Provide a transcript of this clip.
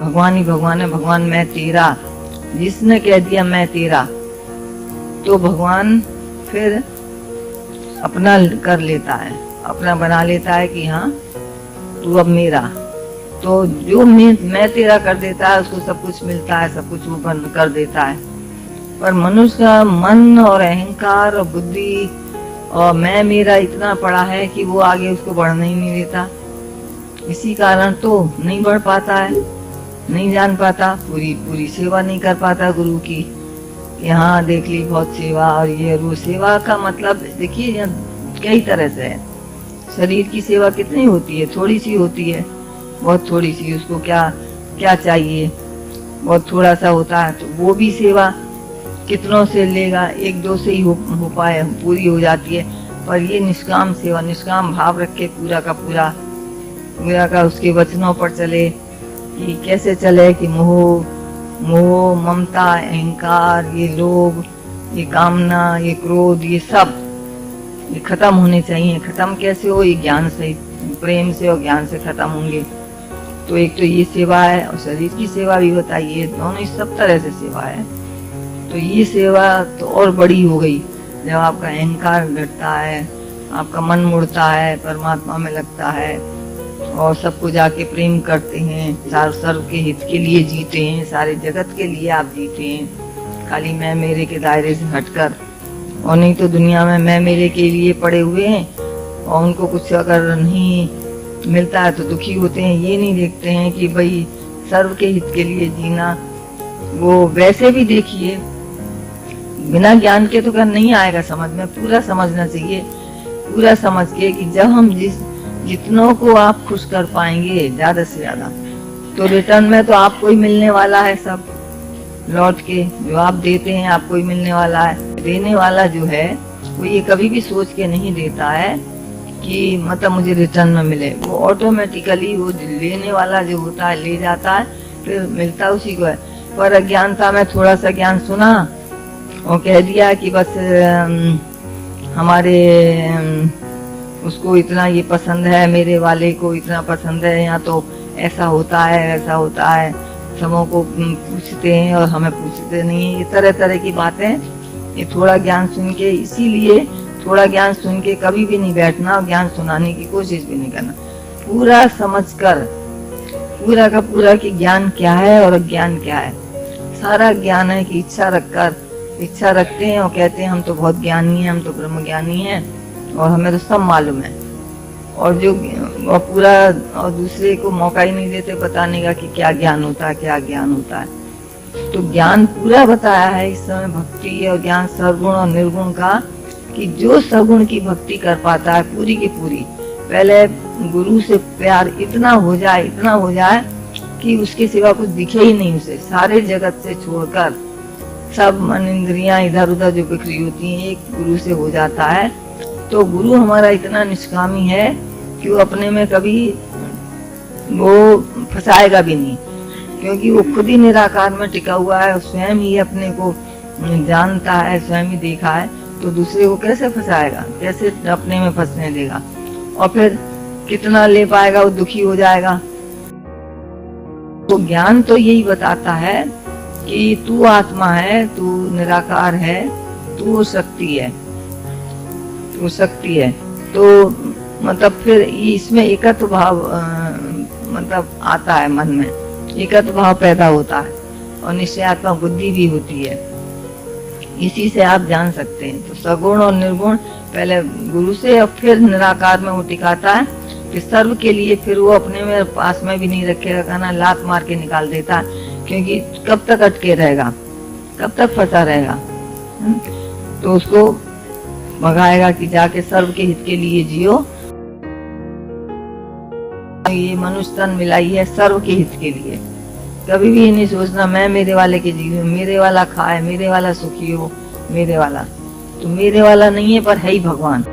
भगवान ही भगवान है। भगवान मैं तेरा, जिसने कह दिया मैं तेरा, तो भगवान फिर अपना कर लेता है, अपना बना लेता है कि हाँ तू अब मेरा। तो जो मैं तेरा कर देता है उसको सब कुछ मिलता है, सब कुछ वो बंद कर देता है। पर मनुष्य का मन और अहंकार और बुद्धि और मैं मेरा इतना पड़ा है कि वो आगे उसको बढ़ने ही नहीं देता। इसी कारण तो नहीं बढ़ पाता है, नहीं जान पाता, पूरी पूरी सेवा नहीं कर पाता गुरु की। यहाँ देख ली बहुत सेवा और ये वो। सेवा का मतलब देखिए कई तरह से है। शरीर की सेवा कितनी होती है, थोड़ी सी होती है, बहुत थोड़ी सी। उसको क्या क्या चाहिए, बहुत थोड़ा सा होता है, तो वो भी सेवा कितनों से लेगा, एक दो से ही हो पाए, पूरी हो जाती है। पर ये निष्काम सेवा, निष्काम भाव रख के पूरा का उसके वचनों पर चले। कि कैसे चले कि मोह ममता अहंकार, ये लोभ, ये कामना, ये क्रोध, ये सब ये खत्म होने चाहिए। खत्म कैसे हो, ये ज्ञान से, प्रेम से और ज्ञान से खत्म होंगे। तो एक तो ये सेवा है, और शरीर की सेवा भी बताइए, दोनों सब तरह से सेवा है। तो ये सेवा तो और बड़ी हो गई जब आपका अहंकार घटता है, आपका मन मुड़ता है, परमात्मा में लगता है और सबको जाके प्रेम करते हैं, सर्व के हित के लिए जीते हैं, सारे जगत के लिए आप जीते हैं, खाली मैं मेरे के दायरे से हटकर। और नहीं तो दुनिया में मैं मेरे के लिए पड़े हुए हैं और उनको कुछ अगर नहीं मिलता है तो दुखी होते हैं। ये नहीं देखते हैं कि भाई सर्व के हित के लिए जीना। वो वैसे भी देखिए बिना ज्ञान के तो कर नहीं आएगा समझ में, पूरा समझना चाहिए। पूरा समझ के कि जब हम जितनों को आप खुश कर पाएंगे ज्यादा से ज्यादा, तो रिटर्न में तो आपको ही मिलने वाला है सब लौट के। जो आप देते हैं आपको ही मिलने वाला है। देने वाला जो है वो ये कभी भी सोच के नहीं देता है कि मतलब मुझे रिटर्न में मिले। वो ऑटोमेटिकली वो लेने वाला जो होता है ले जाता है, फिर मिलता उसी को है। पर अज्ञानता में थोड़ा सा ज्ञान सुना और कह दिया कि बस हमारे उसको इतना ये पसंद है, मेरे वाले को इतना पसंद है, यहाँ तो ऐसा होता है वैसा होता है, सबों को पूछते हैं और हमें पूछते नहीं। ये तरह तरह की बातें, ये थोड़ा ज्ञान सुन के, इसीलिए थोड़ा ज्ञान सुन के कभी भी नहीं बैठना और ज्ञान सुनाने की कोशिश भी नहीं करना। पूरा समझकर, पूरा का पूरा कि ज्ञान क्या है और अज्ञान क्या है। सारा ज्ञान है कि इच्छा रखते हैं और कहते हैं हम तो बहुत ज्ञानी हैं, हम तो ब्रह्म ज्ञानी हैं और हमें तो सब मालूम है। और जो और पूरा और दूसरे को मौका ही नहीं देते बताने का कि क्या ज्ञान होता है, क्या ज्ञान होता है। तो ज्ञान पूरा बताया है इस समय भक्ति और ज्ञान सगुण और निर्गुण का, कि जो सगुण की भक्ति कर पाता है पूरी की पूरी, पहले गुरु से प्यार इतना हो जाए कि उसके सिवा कुछ दिखे ही नहीं उसे, सारे जगत से छोड़कर सब मन इंद्रियां इधर उधर जो बिखरी होती हैं, एक गुरु से हो जाता है। तो गुरु हमारा इतना निष्कामी है कि वो अपने में कभी वो फंसाएगा भी नहीं, क्योंकि वो खुद ही निराकार में टिका हुआ है, स्वयं ही अपने को जानता है, स्वयं ही देखा है। तो दूसरे को कैसे फंसाएगा, कैसे अपने में फंसने देगा, और फिर कितना ले पाएगा, वो दुखी हो जाएगा। तो ज्ञान तो यही बताता है कि तू आत्मा है, तू निराकार है, तू शक्ति है। तो मतलब फिर इसमें एकत्व भाव मतलब आता है, मन में एकत्व भाव पैदा होता है और निश्चयात्मक बुद्धि भी होती है। इसी से आप जान सकते हैं। तो सगुण और निर्गुण पहले गुरु से और फिर निराकार में वो टिकाता है, फिर सर्व के लिए, फिर वो अपने में पास में भी नहीं रखेगा, कहना लात मार के निकाल देता है। क्योंकि कब तक अटके रहेगा, कब तक फंसा रहेगा। तो उसको भगाएगा कि जाके सर्व के हित के लिए जियो। ये मनुष्य तन मिलाई है सर्व के हित के लिए। कभी भी ये नहीं सोचना मैं मेरे वाले के जीव, मेरे वाला खाए, मेरे वाला सुखी हो, मेरे वाला। तो मेरे वाला नहीं है पर है ही भगवान।